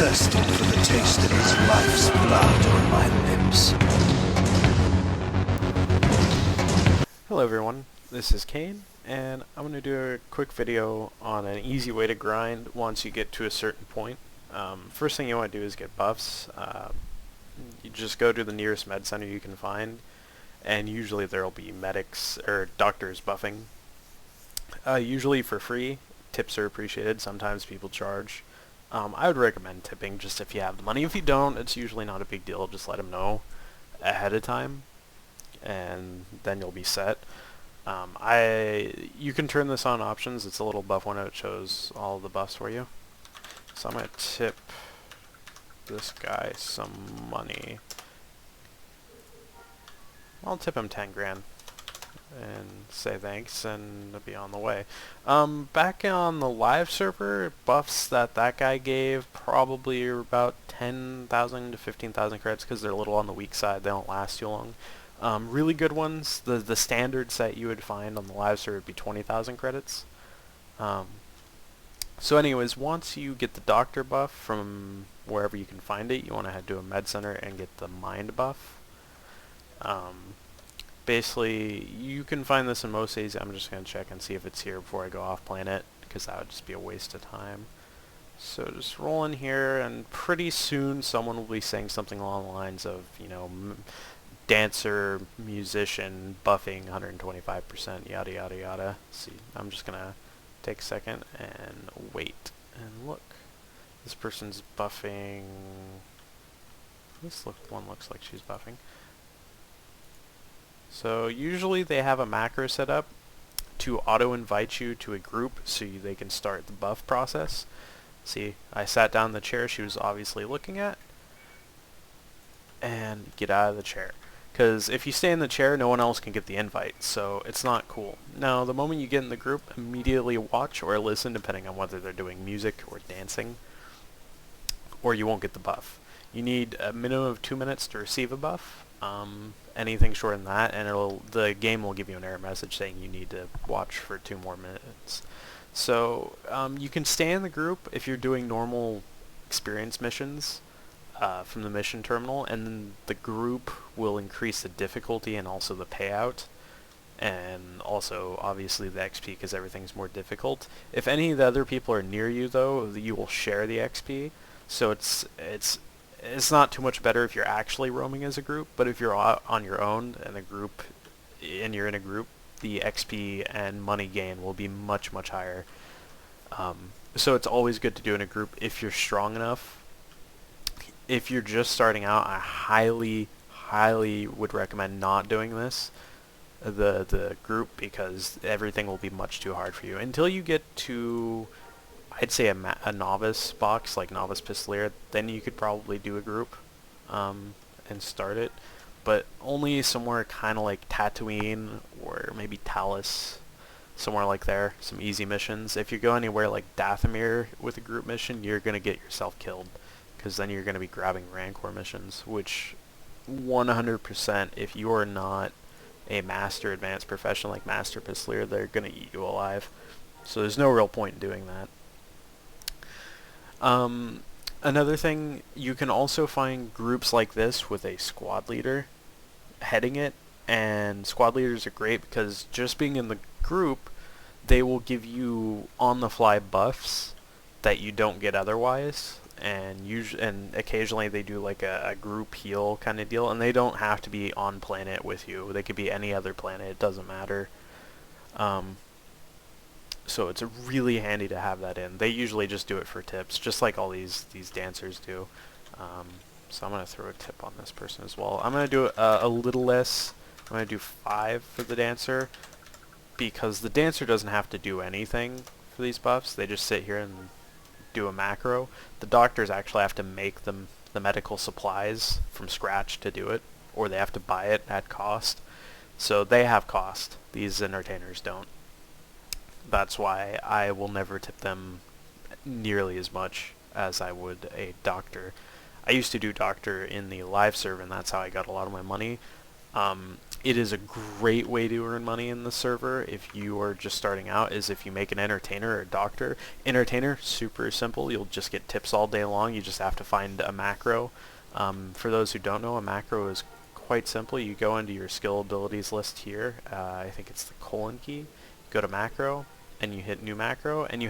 thirsted for the taste of his life's blood on my lips. Hello everyone, this is Kane, and I'm going to do a quick video on an easy way to grind once you get to a certain point. First thing you want to do is get buffs. You just go to the nearest med center you can find, and usually there will be medics or doctors buffing. Usually for free. Tips are appreciated. Sometimes people charge. I would recommend tipping just if you have the money. If you don't, it's usually not a big deal. Just let them know ahead of time, and then you'll be set. You can turn this on options. It's a little buff window. It shows all the buffs for you. So I'm going to tip this guy some money. I'll tip him 10 grand and say thanks and be on the way. Back on the live server, buffs that guy gave probably are about 10,000 to 15,000 credits because they're a little on the weak side. They don't last too long. Really good ones, the standard set you would find on the live server would be 20,000 credits. So anyways, once you get the doctor buff from wherever you can find it, you want to head to a med center and get the mind buff. Basically, you can find this in most AZ. I'm just going to check and see if it's here before I go off planet, because that would just be a waste of time. So just roll in here, and pretty soon someone will be saying something along the lines of, you know, dancer, musician, buffing 125%, yada yada yada. See, I'm just going to take a second and wait and look. This person's buffing. This one looks like she's buffing. So usually they have a macro set up to auto-invite you to a group so they can start the buff process. See, I sat down in the chair she was obviously looking at, and get out of the chair. Because if you stay in the chair, no one else can get the invite, so it's not cool. Now, the moment you get in the group, immediately watch or listen, depending on whether they're doing music or dancing, or you won't get the buff. You need a minimum of 2 minutes to receive a buff. Anything shorter than that, and the game will give you an error message saying you need to watch for 2 more minutes. So you can stay in the group if you're doing normal experience missions from the mission terminal, and then the group will increase the difficulty and also the payout, and also obviously the XP because everything's more difficult. If any of the other people are near you though, you will share the XP, so it's not too much better if you're actually roaming as a group, but if you're on your own and you're in a group, the XP and money gain will be much, much higher. So it's always good to do in a group if you're strong enough. If you're just starting out, I highly, highly would recommend not doing this, the group, because everything will be much too hard for you. Until you get to, I'd say a novice box, like novice pistolier, then you could probably do a group and start it. But only somewhere kind of like Tatooine or maybe Talos, somewhere like there, some easy missions. If you go anywhere like Dathomir with a group mission, you're going to get yourself killed, because then you're going to be grabbing Rancor missions, which 100%, if you are not a master advanced professional like master pistolier, they're going to eat you alive. So there's no real point in doing that. Another thing, you can also find groups like this with a squad leader heading it, and squad leaders are great because just being in the group, they will give you on-the-fly buffs that you don't get otherwise, and occasionally they do like a group heal kind of deal, and they don't have to be on planet with you. They could be any other planet, it doesn't matter. So it's really handy to have that in. They usually just do it for tips, just like all these dancers do. So I'm going to throw a tip on this person as well. I'm going to do a little less. I'm going to do 5 for the dancer, because the dancer doesn't have to do anything for these buffs. They just sit here and do a macro. The doctors actually have to make the medical supplies from scratch to do it, or they have to buy it at cost. So they have cost. These entertainers don't. That's why I will never tip them nearly as much as I would a doctor. I used to do doctor in the live server, and that's how I got a lot of my money. It is a great way to earn money in the server if you are just starting out, is if you make an entertainer or a doctor. Entertainer, super simple. You'll just get tips all day long. You just have to find a macro. For those who don't know, a macro is quite simple. You go into your skill abilities list here. I think it's the colon key. Go to macro, and you hit new macro, and you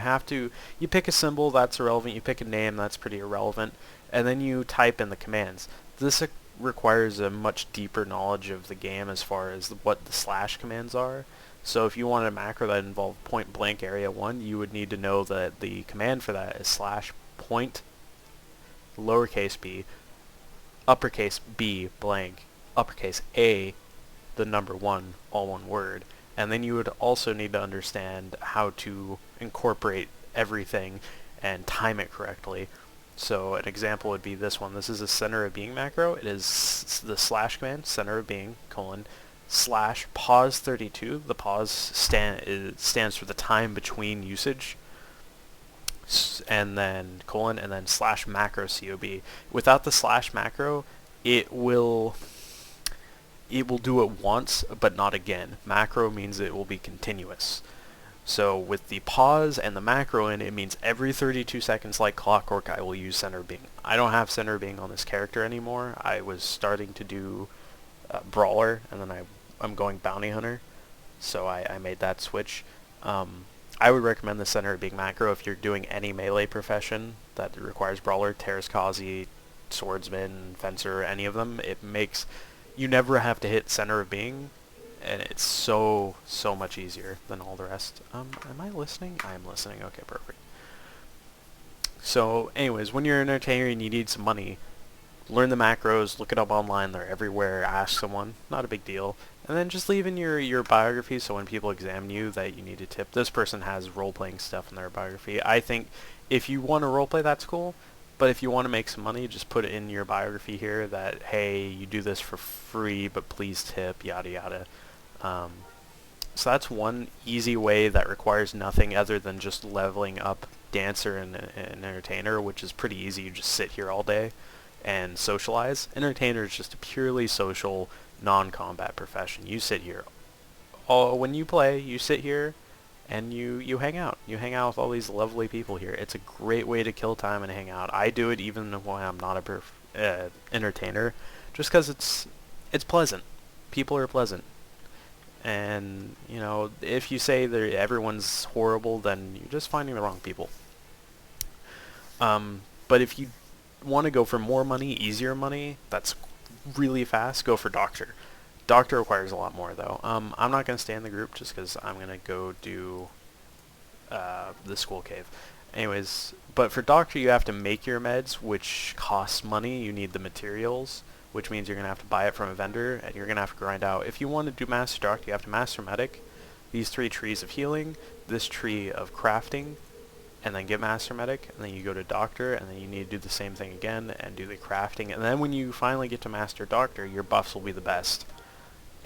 pick a symbol that's irrelevant, you pick a name that's pretty irrelevant, and then you type in the commands. This requires a much deeper knowledge of the game as far as what the slash commands are. So if you wanted a macro that involved point blank area 1, you would need to know that the command for that is slash point lowercase b uppercase B blank uppercase A the number 1, all one word. And then you would also need to understand how to incorporate everything and time it correctly. So an example would be this one. This is a center of being macro. It is the slash command, center of being, colon, slash pause 32. The pause stands for the time between usage, and then colon, and then slash macro COB. Without the slash macro, it will do it once, but not again. Macro means it will be continuous. So with the pause and the macro in, it means every 32 seconds like clockwork I will use center of being. I don't have center of being on this character anymore. I was starting to do brawler, and then I'm going bounty hunter, so I made that switch. I would recommend the center of being macro if you're doing any melee profession that requires brawler, Terraskazi, swordsman, fencer, any of them. It makes you never have to hit center of being, and it's so much easier than all the rest. Am I listening? I am listening. Okay, perfect. So anyways, when you're an entertainer and you need some money, learn the macros, look it up online, they're everywhere, ask someone, not a big deal. And then just leave in your biography so when people examine you that you need a tip. This person has role-playing stuff in their biography. I think if you want to roleplay, that's cool. But if you want to make some money, just put it in your biography here that, hey, you do this for free, but please tip, yada yada. So that's one easy way that requires nothing other than just leveling up dancer and entertainer, which is pretty easy. You just sit here all day and socialize. Entertainer is just a purely social, non-combat profession. You sit here. When you play, you sit here and you hang out. You hang out with all these lovely people here. It's a great way to kill time and hang out. I do it even when I'm not a entertainer, just because it's pleasant. People are pleasant. And, you know, if you say that everyone's horrible, then you're just finding the wrong people. But if you want to go for more money, easier money, that's really fast, go for doctor. Doctor requires a lot more, though. I'm not going to stay in the group just because I'm going to go do the Squill Cave. Anyways, but for doctor, you have to make your meds, which costs money. You need the materials, which means you're going to have to buy it from a vendor, and you're going to have to grind out. If you want to do master doctor, you have to master medic, these 3 trees of healing, this tree of crafting, and then get master medic, and then you go to doctor, and then you need to do the same thing again and do the crafting. And then when you finally get to master doctor, your buffs will be the best.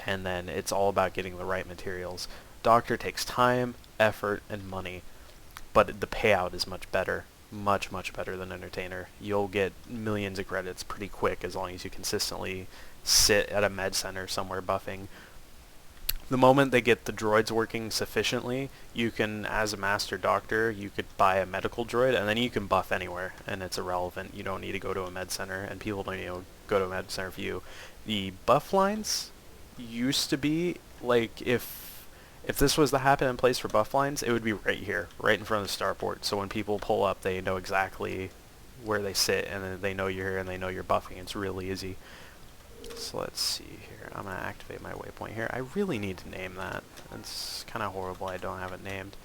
And then it's all about getting the right materials. Doctor takes time, effort, and money, but the payout is much better. Much better than entertainer. You'll get millions of credits pretty quick as long as you consistently sit at a med center somewhere buffing. The moment they get the droids working sufficiently, you can, as a master doctor, you could buy a medical droid, and then you can buff anywhere, and it's irrelevant. You don't need to go to a med center, and people don't go to a med center for you. The buff lines used to be, like, if this was the happen in place for buff lines, it would be right here, right in front of the starport. So when people pull up, they know exactly where they sit, and then they know you're here, and they know you're buffing. It's really easy. So let's see here. I'm going to activate my waypoint here. I really need to name that. It's kind of horrible I don't have it named.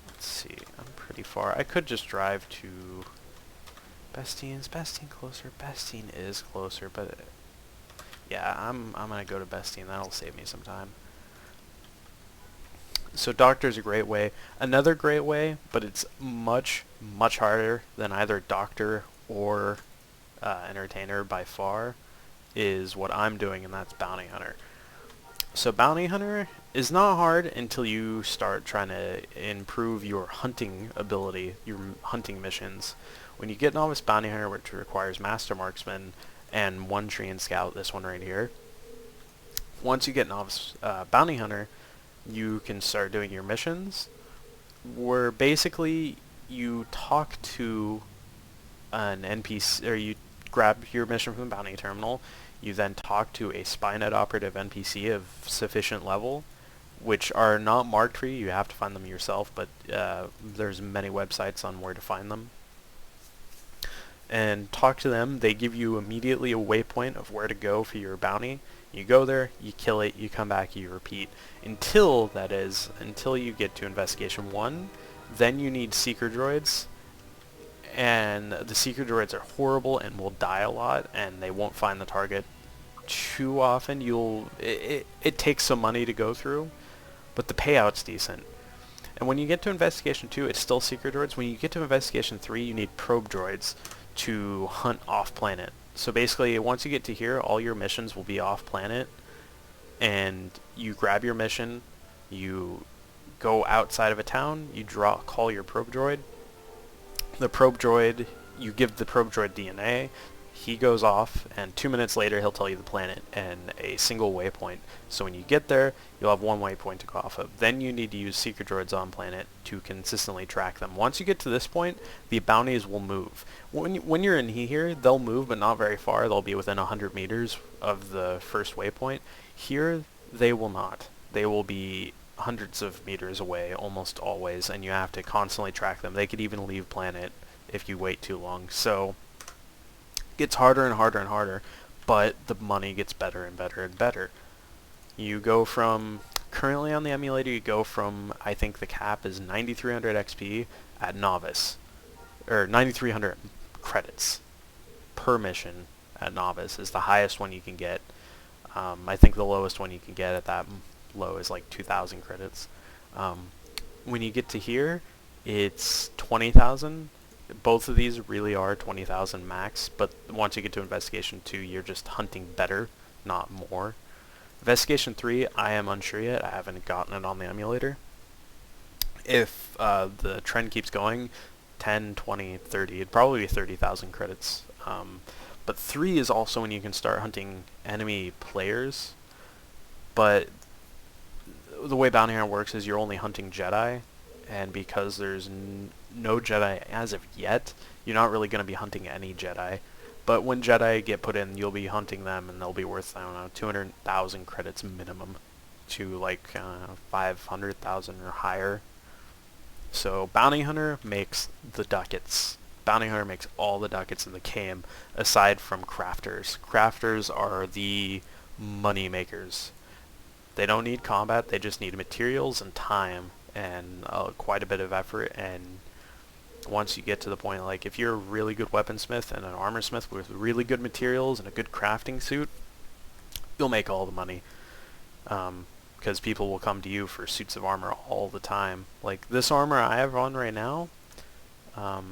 Let's see. I'm pretty far. I could just drive to Bastine. Is Bastine closer? Bastine is closer, but yeah, I'm going to go to Bastine. That'll save me some time. So doctor's a great way. Another great way, but it's much harder than either doctor or entertainer by far, is what I'm doing, and that's bounty hunter. So bounty hunter is not hard until you start trying to improve your hunting ability, your hunting missions. When you get novice bounty hunter, which requires master marksman and 1 tree and scout, this one right here, Once you get Novice Bounty Hunter, you can start doing your missions, where basically you talk to an NPC, or you grab your mission from the bounty terminal, you then talk to a Spynet operative NPC of sufficient level, which are not marked for you. You have to find them yourself, but there's many websites on where to find them. And talk to them. They give you immediately a waypoint of where to go for your bounty. You go there, you kill it, you come back, you repeat. Until you get to Investigation 1, then you need Seeker Droids. And the Seeker Droids are horrible and will die a lot, and they won't find the target too often. It takes some money to go through, but the payout's decent. And when you get to Investigation 2, it's still Seeker Droids. When you get to Investigation 3, you need Probe Droids to hunt off-planet. So basically, once you get to here, all your missions will be off-planet, and you grab your mission, you go outside of a town, you call your Probe Droid. The Probe Droid, you give the Probe Droid DNA, he goes off, and 2 minutes later he'll tell you the planet and a single waypoint. So when you get there, you'll have one waypoint to go off of. Then you need to use Seeker Droids on planet to consistently track them. Once you get to this point, the bounties will move. When you're in here, they'll move, but not very far. They'll be within 100 meters of the first waypoint. Here, they will not. They will be hundreds of meters away almost always, and you have to constantly track them. They could even leave planet if you wait too long. So it gets harder and harder and harder, but the money gets better and better and better. You go from, currently on the emulator, you go from, I think the cap is 9,300 XP at Novice, or 9,300 credits per mission at Novice is the highest one you can get. I think the lowest one you can get at that low is like 2,000 credits. When you get to here, it's 20,000. Both of these really are 20,000 max, but once you get to Investigation 2, you're just hunting better, not more. Investigation 3, I am unsure yet. I haven't gotten it on the emulator. If the trend keeps going, 10, 20, 30, it'd probably be 30,000 credits. But 3 is also when you can start hunting enemy players, but the way Bounty Hunter works is you're only hunting Jedi, and because there's no Jedi as of yet, you're not really going to be hunting any Jedi. But when Jedi get put in, you'll be hunting them, and they'll be worth, I don't know, 200,000 credits minimum to like 500,000 or higher. So Bounty Hunter makes the ducats. Bounty Hunter makes all the ducats in the game, aside from crafters. Crafters are the money makers. They don't need combat, they just need materials and time and quite a bit of effort. And once you get to the point, like if you're a really good weaponsmith and an armor smith with really good materials and a good crafting suit, you'll make all the money. Because people will come to you for suits of armor all the time. Like this armor I have on right now, I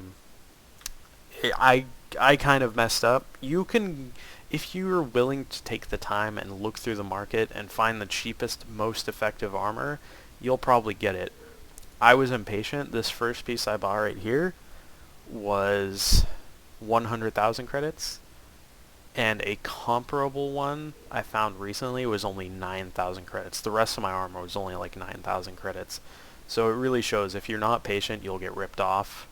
kind of messed up. You can, if you're willing to take the time and look through the market and find the cheapest, most effective armor, you'll probably get it. I was impatient. This first piece I bought right here was 100,000 credits, and a comparable one I found recently was only 9,000 credits. The rest of my armor was only like 9,000 credits. So it really shows if you're not patient, you'll get ripped off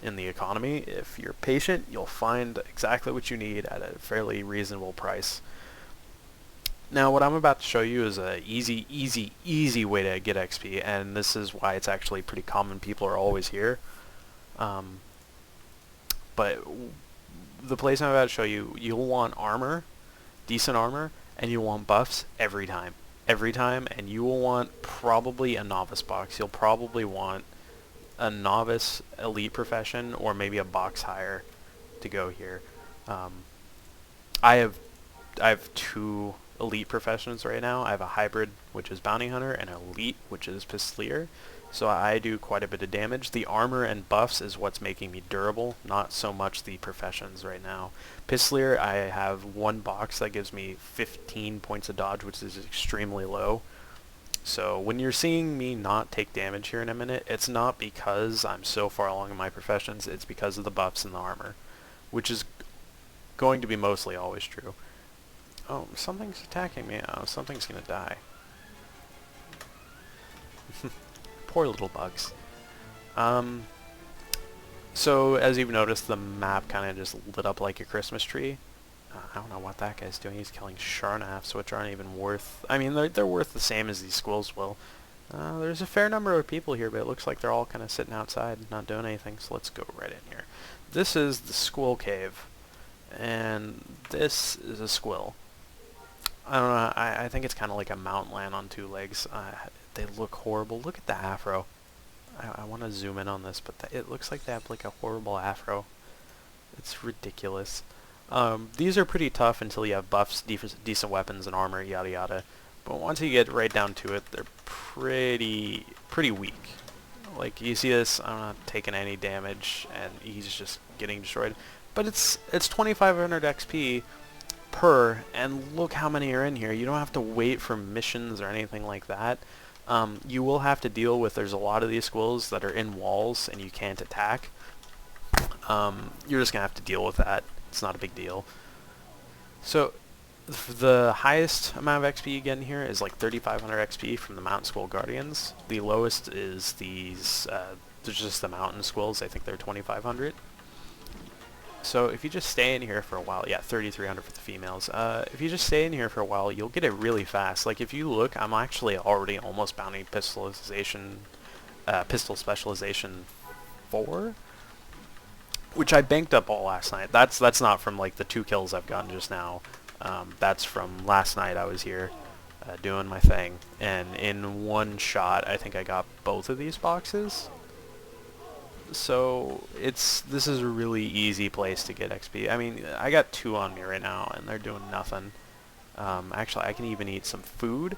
in the economy. If you're patient, you'll find exactly what you need at a fairly reasonable price. Now what I'm about to show you is a easy way to get XP, and this is why it's actually pretty common. People are always here. But the place I'm about to show you, you'll want armor, decent armor, and you'll want buffs every time. And you will want probably a novice box. You'll probably want a novice elite profession or maybe a box higher to go here. I have 2 elite professions right now. I have a hybrid, which is Bounty Hunter, and an elite, which is Pistolier. So I do quite a bit of damage. The armor and buffs is what's making me durable, not so much the professions right now. Pistolier, I have 1 box that gives me 15 points of dodge, which is extremely low. So when you're seeing me not take damage here in a minute, it's not because I'm so far along in my professions, it's because of the buffs and the armor, which is going to be mostly always true. Oh, something's attacking me. Oh, something's gonna die. Poor little bugs. So, as you've noticed, the map kind of just lit up like a Christmas tree. I don't know what that guy's doing. He's killing Sharnafs, which aren't even worth... I mean, they're worth the same as these squills will. There's a fair number of people here, but it looks like they're all kind of sitting outside, not doing anything, so let's go right in here. This is the Squill Cave, and this is a squill. I don't know, I think it's kind of like a mountain lion on two legs. They look horrible. Look at the afro. I want to zoom in on this, but it looks like they have like a horrible afro. It's ridiculous. These are pretty tough until you have buffs, decent weapons and armor, yada yada. But once you get right down to it, they're pretty weak. Like, you see this, I'm not taking any damage, and he's just getting destroyed. But it's 2,500 XP per, and look how many are in here. You don't have to wait for missions or anything like that. You will have to deal with, there's a lot of these squills that are in walls and you can't attack. You're just going to have to deal with that. It's not a big deal. So the highest amount of XP you get in here is like 3,500 XP from the Mountain Squill Guardians. The lowest is these, there's just the Mountain Squills. I think they're 2,500. So if you just stay in here for a while, yeah, 3,300 for the females. If you just stay in here for a while, you'll get it really fast. Like, if you look, I'm actually already almost bounty pistol specialization 4, which I banked up all last night. That's not from like the 2 kills I've gotten just now. That's from last night. I was here doing my thing, and in one shot, I think I got both of these boxes. So this is a really easy place to get XP. I mean, I got 2 on me right now, and they're doing nothing. Actually, I can even eat some food,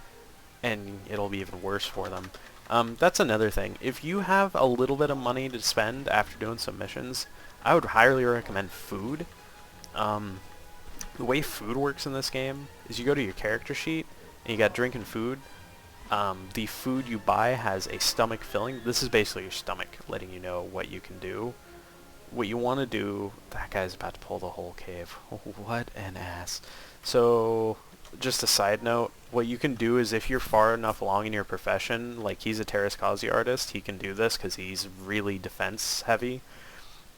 and it'll be even worse for them. That's another thing. If you have a little bit of money to spend after doing some missions, I would highly recommend food. The way food works in this game is you go to your character sheet, and you got drink and food. The food you buy has a stomach filling. This is basically your stomach letting you know what you can do. What you want to do... That guy's about to pull the whole cave. What an ass. So, just a side note, what you can do is if you're far enough along in your profession, like he's a Terrascazi artist, he can do this because he's really defense heavy.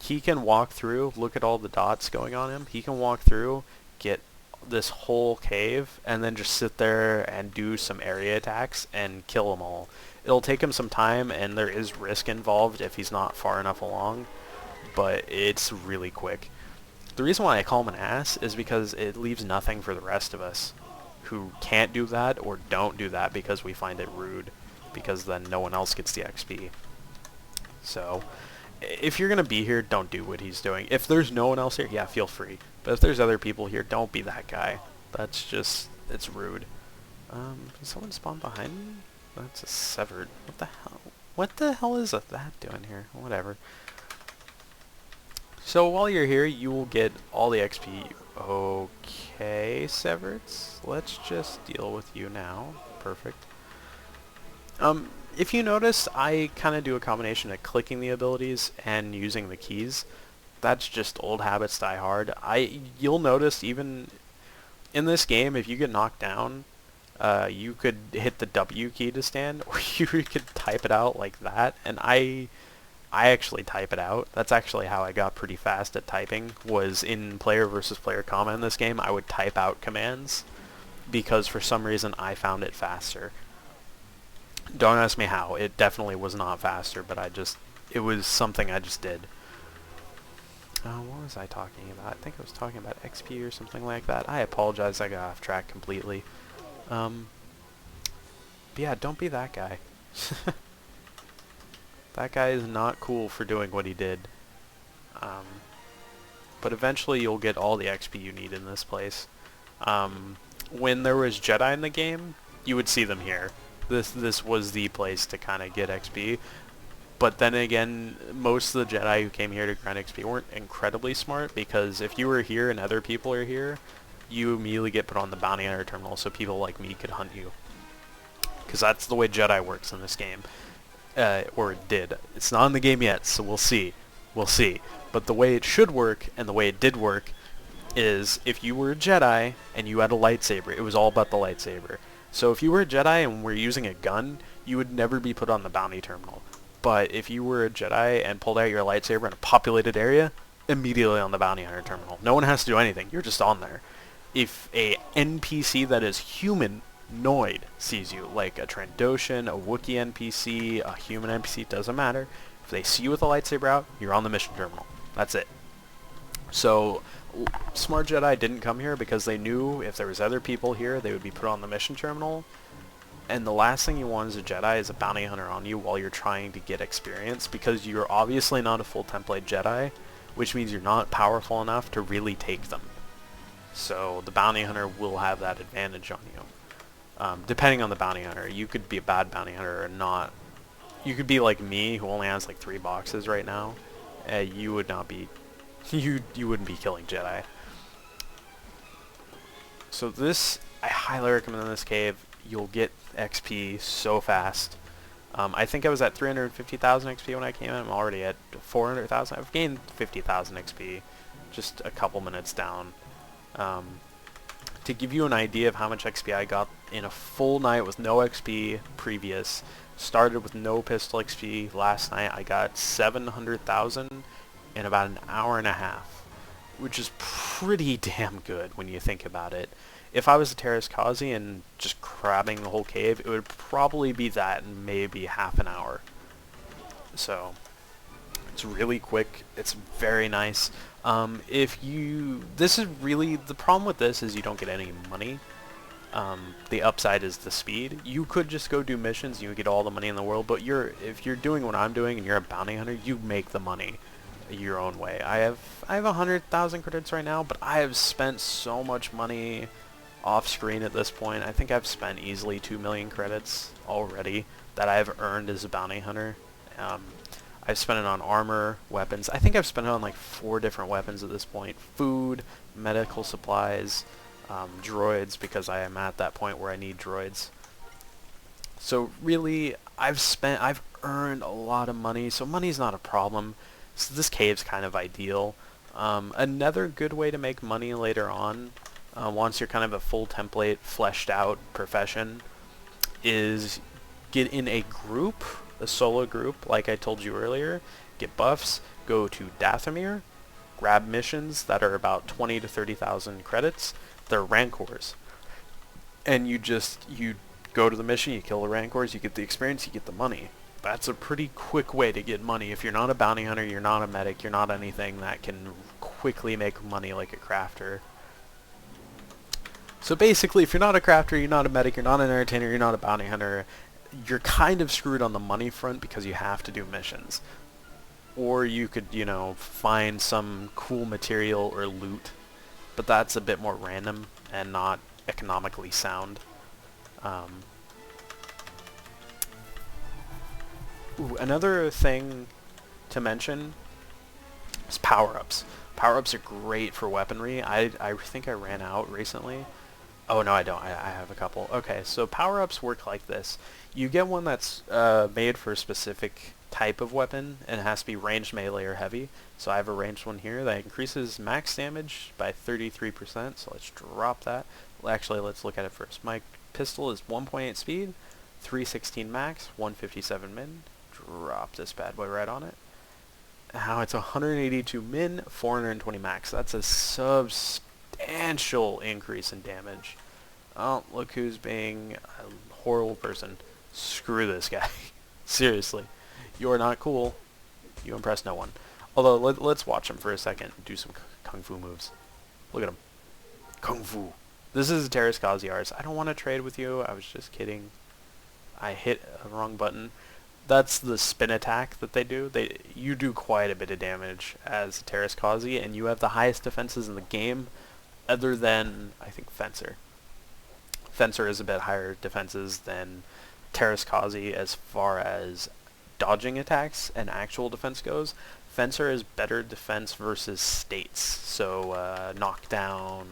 He can walk through, look at all the dots going on him, he can walk through, get this whole cave, and then just sit there and do some area attacks and kill them all. It'll take him some time, and there is risk involved if he's not far enough along, but it's really quick. The reason why I call him an ass is because it leaves nothing for the rest of us who can't do that or don't do that because we find it rude, because then no one else gets the XP. So if you're going to be here, don't do what he's doing. If there's no one else here, yeah, feel free. But if there's other people here, don't be that guy. That's just, it's rude. Did someone spawn behind me? That's a severed. What the hell? What the hell is that doing here? Whatever. So while you're here, you will get all the XP. Okay, Severts. Let's just deal with you now. Perfect. If you notice, I kind of do a combination of clicking the abilities and using the keys. That's just old habits die hard. You'll notice even in this game, if you get knocked down, you could hit the W key to stand, or you could type it out like that. And I actually type it out. That's actually how I got pretty fast at typing, was in player versus player combat in this game. I would type out commands because for some reason I found it faster. Don't ask me how. It definitely was not faster, but it was something I just did. What was I talking about? I think I was talking about XP or something like that. I apologize, I got off track completely. But yeah, don't be that guy. That guy is not cool for doing what he did. But eventually you'll get all the XP you need in this place. When there was Jedi in the game, you would see them here. This was the place to kind of get XP. But then again, most of the Jedi who came here to grind XP weren't incredibly smart, because if you were here and other people are here, you immediately get put on the bounty hunter terminal so people like me could hunt you. Because that's the way Jedi works in this game. Or it did. It's not in the game yet, so we'll see. We'll see. But the way it should work, and the way it did work, is if you were a Jedi and you had a lightsaber, it was all about the lightsaber. So if you were a Jedi and were using a gun, you would never be put on the bounty terminal. But if you were a Jedi and pulled out your lightsaber in a populated area, immediately on the bounty hunter terminal. No one has to do anything. You're just on there. If a NPC that is humanoid sees you, like a Trandoshan, a Wookiee NPC, a human NPC, doesn't matter. If they see you with a lightsaber out, you're on the mission terminal. That's it. So Smart Jedi didn't come here because they knew if there was other people here, they would be put on the mission terminal. And the last thing you want as a Jedi is a bounty hunter on you while you're trying to get experience, because you're obviously not a full template Jedi, which means you're not powerful enough to really take them. So the bounty hunter will have that advantage on you. Depending on the bounty hunter, you could be a bad bounty hunter or not. You could be like me, who only has like 3 boxes right now. You would not be, you wouldn't be killing Jedi. So this, I highly recommend this cave. You'll get XP so fast. I think I was at 350,000 XP when I came in. I'm already at 400,000. I've gained 50,000 XP just a couple minutes down. To give you an idea of how much XP I got in a full night with no XP previous, started with no pistol XP last night, I got 700,000 in about an hour and a half, which is pretty damn good when you think about it. If I was a Terrace Kazi and just crabbing the whole cave, it would probably be that in maybe half an hour. So it's really quick. It's very nice. This is really, the problem with this is you don't get any money. The upside is the speed. You could just go do missions and you would get all the money in the world, but if you're doing what I'm doing and you're a bounty hunter, you make the money your own way. I have 100,000 credits right now, but I have spent so much money off screen at this point. I think I've spent easily 2 million credits already that I've earned as a bounty hunter. I've spent it on armor, weapons. I think I've spent it on like 4 different weapons at this point. Food, medical supplies, droids, because I am at that point where I need droids. So really, I've earned a lot of money, so money's not a problem. So this cave's kind of ideal. Another good way to make money later on, once you're kind of a full template, fleshed out profession, is get in a group, a solo group, like I told you earlier, get buffs, go to Dathomir, grab missions that are about 20 to 30,000 credits. They're Rancors. And you go to the mission, you kill the Rancors, you get the experience, you get the money. That's a pretty quick way to get money. If you're not a bounty hunter, you're not a medic, you're not anything that can quickly make money like a crafter. So basically, if you're not a crafter, you're not a medic, you're not an entertainer, you're not a bounty hunter, you're kind of screwed on the money front because you have to do missions. Or you could, find some cool material or loot, but that's a bit more random and not economically sound. Another thing to mention is power-ups. Power-ups are great for weaponry. I think I ran out recently. Oh, no, I don't. I have a couple. Okay, so power-ups work like this. You get one that's made for a specific type of weapon, and it has to be ranged melee or heavy. So I have a ranged one here that increases max damage by 33%, so let's drop that. Well, actually, let's look at it first. My pistol is 1.8 speed, 316 max, 157 min. Drop this bad boy right on it. Now it's 182 min, 420 max. That's a substantial increase in damage. Oh, look who's being a horrible person. Screw this guy. Seriously. You are not cool. You impress no one. Although, let's watch him for a second and do some kung fu moves. Look at him. Kung fu. This is Terrace Kaziar's. I don't want to trade with you. I was just kidding. I hit a wrong button. That's the spin attack that they do. You do quite a bit of damage as Terrace Kazi, and you have the highest defenses in the game, other than, I think, Fencer. Fencer is a bit higher defenses than Terrace Kazi as far as dodging attacks and actual defense goes. Fencer is better defense versus states, so knockdown...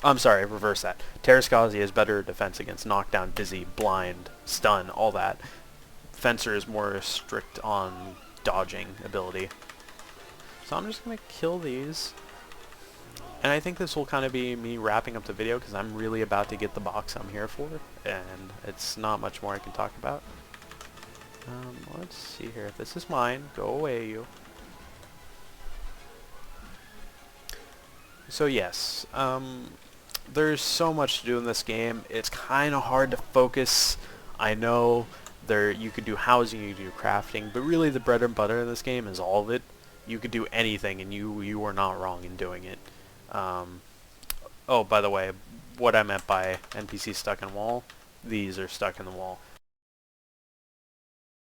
I'm sorry, reverse that. Terrace Kazi is better defense against knockdown, dizzy, blind, stun, all that. Fencer is more strict on dodging ability. So I'm just going to kill these. And I think this will kind of be me wrapping up the video because I'm really about to get the box I'm here for, and it's not much more I can talk about. Let's see here. This is mine. Go away, you. So yes, there's so much to do in this game. It's kind of hard to focus. I know you could do housing, you could do crafting, but really the bread and butter in this game is all of it. You could do anything, and you are not wrong in doing it. Oh, by the way, what I meant by NPC stuck in wall, these are stuck in the wall.